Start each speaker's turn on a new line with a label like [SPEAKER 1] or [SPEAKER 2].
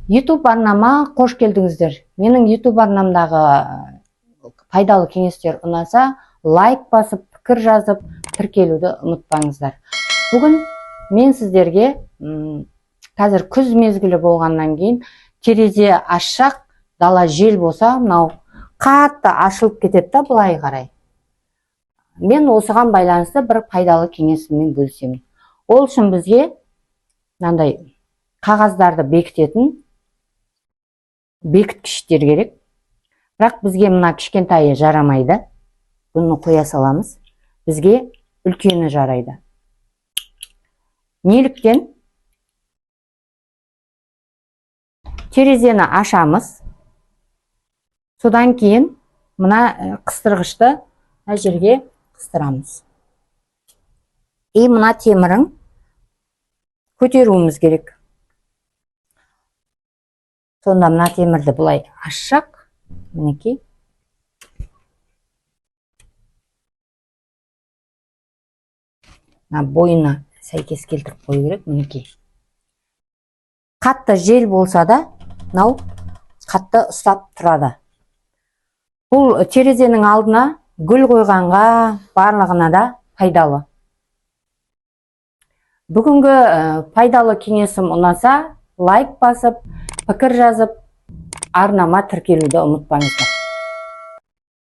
[SPEAKER 1] YouTube арнама қош келдіңіздер. Менің YouTube арнамдағы пайдалы кеңестер ұнаса, лайк басып, пікір жазып, тіркелуді ұмытпаңыздар. Бүгін мен сіздерге қазір күз мезгілі болғаннан кейін терезе ашсақ, дала жел болса, мынау қатты ашылып кетеді да былай қарай. Мен осыған байланысты бір пайдалы кеңесіммен бөлісемін. Ол үшін бізге мынандай қағаздарды бекітетін бекіткіштер керек. Бірақ бізге мына кішкентайы жарамайды. Бұны қоя саламыз. Бізге үлкені жарайды. Неліктен? Терезені ашамыз. Содан кейін мына қыстырғышты мына жерге қыстырамыз. Мына темірін көтеруіміз керек. Сонда мына темірді бұлай ашсақ, мінекей. Бойына сәйкес келтіріп қою керек, мінекей. Қатты жел болса да, мынау қатты ұстап тұрады. Бұл терезенің алдына гүл қойғанға, барлығына да пайдалы. Бүгінгі пайдалы кеңесім ұнаса, лайк басып, пікір жазып, арнама тіркелуді ұмытпаңыздар.